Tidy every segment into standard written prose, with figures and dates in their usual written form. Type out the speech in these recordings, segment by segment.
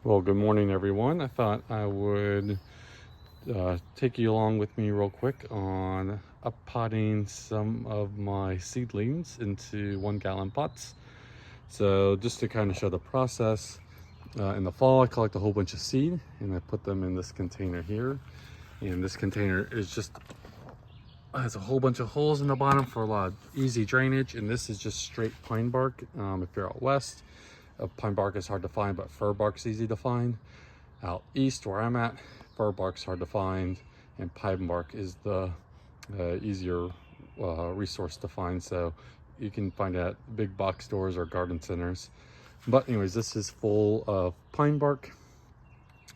Well, good morning, everyone. I thought I would take you along with me real quick on uppotting some of my seedlings into 1 gallon pots. So just to kind of show the process, in the fall I collect a whole bunch of seed and I put them in this container here. And this container is just has a whole bunch of holes in the bottom for a lot of easy drainage. And this is just straight pine bark. If you're out west, pine bark is hard to find, but fir bark's easy to find. Out east where I'm at, fir bark's hard to find, and pine bark is the easier resource to find. So you can find it at big box stores or garden centers. But anyways, this is full of pine bark,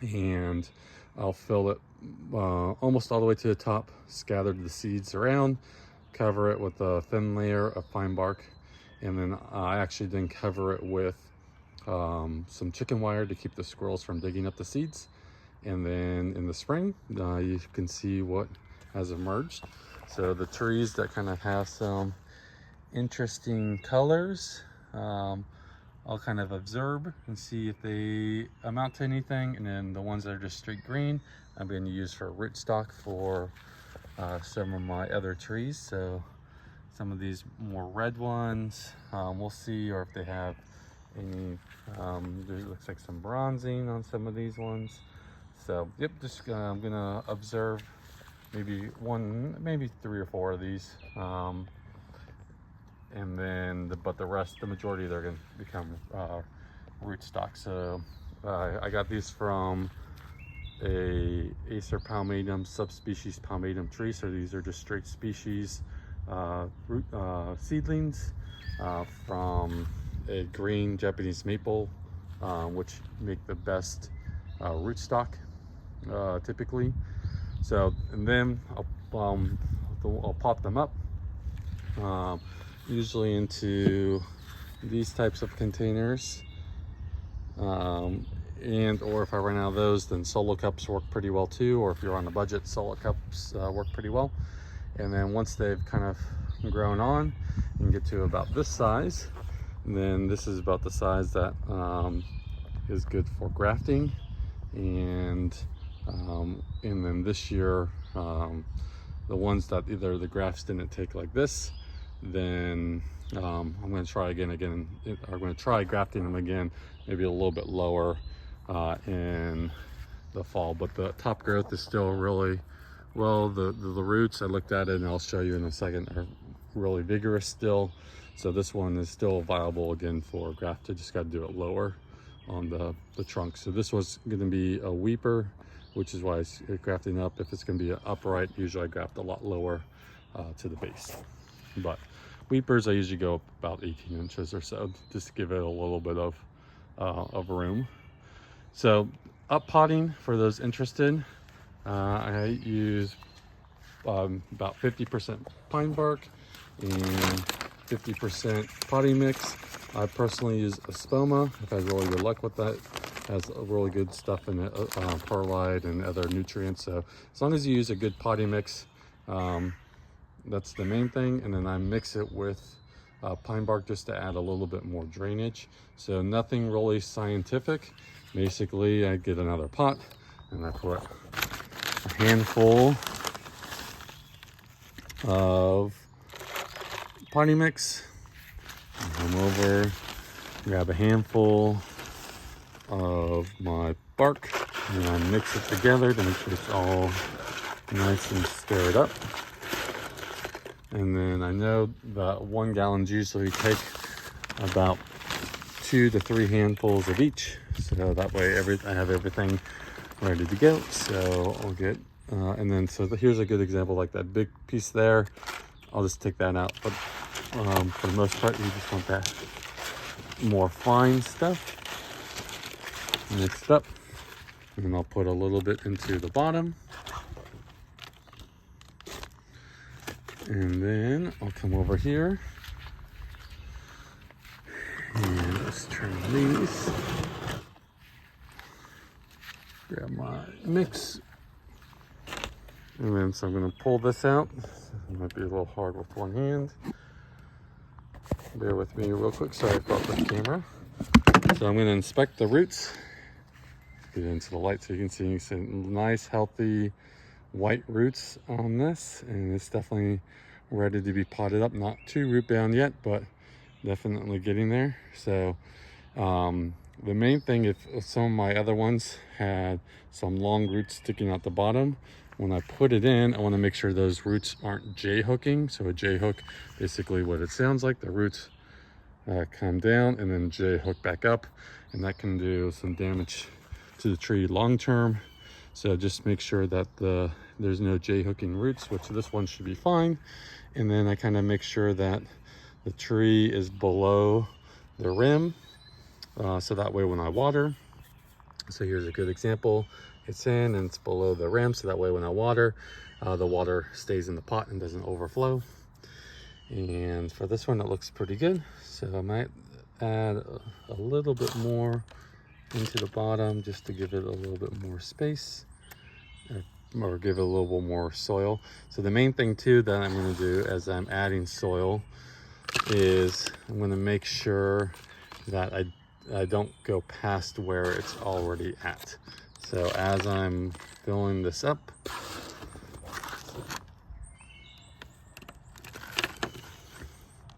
and I'll fill it almost all the way to the top, scatter the seeds around, cover it with a thin layer of pine bark, and then I actually then cover it with some chicken wire to keep the squirrels from digging up the seeds. And then in the spring, you can see what has emerged. So the trees that kind of have some interesting colors, I'll kind of observe and see if they amount to anything. And then the ones that are just straight green, I'm going to use for rootstock for some of my other trees. So some of these more red ones, we'll see, or if they have any, there looks like some bronzing on some of these ones. So yep, just I'm gonna observe maybe 3 or 4 of these, and then but the rest, the majority, they're gonna become rootstock. So I got these from a Acer Palmatum subspecies palmatum tree. So these are just straight species seedlings from a green Japanese maple, which make the best rootstock typically. So, and then I'll pop them up, usually into these types of containers, and or if I run out of those, then solo cups work pretty well too, or if you're on a budget, solo cups work pretty well. And then once they've kind of grown on and get to about this size, and then this is about the size that is good for grafting. And then this year, the ones that either the grafts didn't take like this, then I'm going to try again. I'm going to try grafting them again, maybe a little bit lower in the fall. But the top growth is still really well. The roots, I looked at it and I'll show you in a second, are really vigorous still. So this one is still viable again for graft. I just got to do it lower on the trunk. So this was going to be a weeper, which is why it's grafting up. If it's going to be an upright, usually I graft a lot lower to the base. But weepers, I usually go up about 18 inches or so, just to give it a little bit of room. So up potting, for those interested, I use about 50% pine bark and 50% potting mix. I personally use a spoma. I've had really good luck with that. It has really good stuff in it, perlite and other nutrients. So as long as you use a good potting mix, that's the main thing. And then I mix it with pine bark just to add a little bit more drainage. So nothing really scientific. Basically, I get another pot and I put a handful of potting mix. Come over, grab a handful of my bark, and I mix it together to make sure it's all nice and stirred up. And then I know that 1 gallons usually take about 2 to 3 handfuls of each. So that way I have everything ready to go. So I'll get, and then so here's a good example, like that big piece there. I'll just take that out. But for the most part, you just want that more fine stuff mixed up. And then I'll put a little bit into the bottom. And then I'll come over here and let's turn these. Grab my mix. And then so I'm going to pull this out. It might be a little hard with one hand. Bear with me real quick. Sorry about the camera. So I'm going to inspect the roots get into the light so you can see some nice healthy white roots on this, and it's definitely ready to be potted up. Not too root bound yet, but definitely getting there. So the main thing, if some of my other ones had some long roots sticking out the bottom, when I put it in, I want to make sure those roots aren't J-hooking. So a J-hook, basically what it sounds like, the roots come down and then J-hook back up, and that can do some damage to the tree long term. So just make sure that there's no J-hooking roots, which this one should be fine. And then I kind of make sure that the tree is below the rim, so that way when I water, so here's a good example, it's in and it's below the rim, so that way when I water, the water stays in the pot and doesn't overflow. And for this one, it looks pretty good, so I might add a little bit more into the bottom just to give it a little bit more space, or give it a little bit more soil. So the main thing too that I'm going to do as I'm adding soil is I'm going to make sure that I don't go past where it's already at. So as I'm filling this up,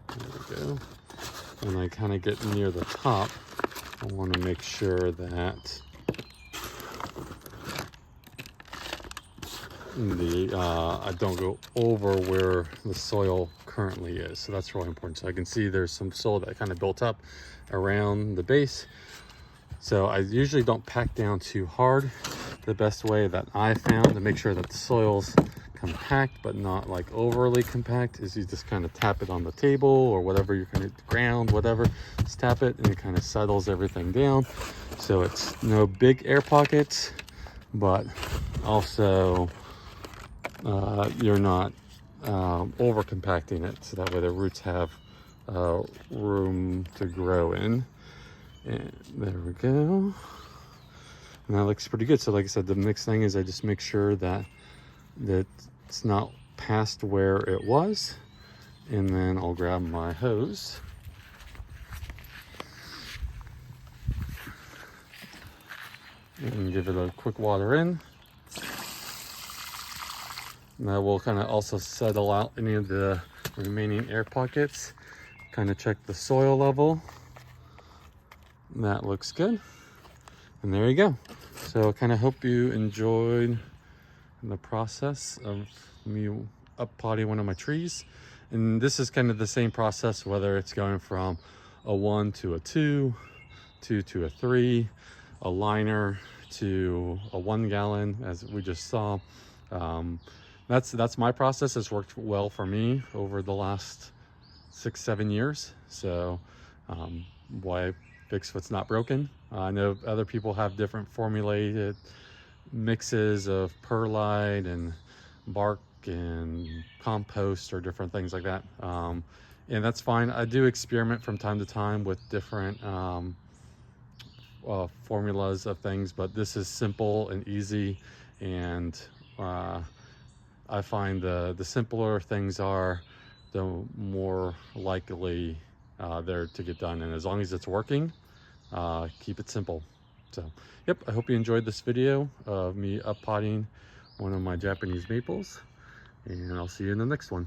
there we go, when I kind of get near the top, I want to make sure that I don't go over where the soil currently is. So that's really important. So I can see there's some soil that kind of built up around the base. So I usually don't pack down too hard. The best way that I found to make sure that the soil's compact but not like overly compact is you just kind of tap it on the table or whatever you're going to ground, whatever, just tap it and it kind of settles everything down. So it's no big air pockets, but also you're not over compacting it, so that way the roots have room to grow in. And there we go, and that looks pretty good. So like I said, the next thing is I just make sure that it's not past where it was, and then I'll grab my hose and give it a quick water in. And that will kind of also settle out any of the remaining air pockets. Kind of check the soil level. And that looks good. And there you go. So I kind of hope you enjoyed the process of me up potting one of my trees. And this is kind of the same process, whether it's going from a 1 to a 2, 2 to a 3, a liner to a 1 gallon, as we just saw. That's my process. It's worked well for me over the last 6-7 years. So why fix what's not broken? I know other people have different formulated mixes of perlite and bark and compost or different things like that, and that's fine. I do experiment from time to time with different formulas of things, but this is simple and easy, and I find the simpler things are, the more likely they're to get done. And as long as it's working, keep it simple. So, yep, I hope you enjoyed this video of me up potting one of my Japanese maples, and I'll see you in the next one.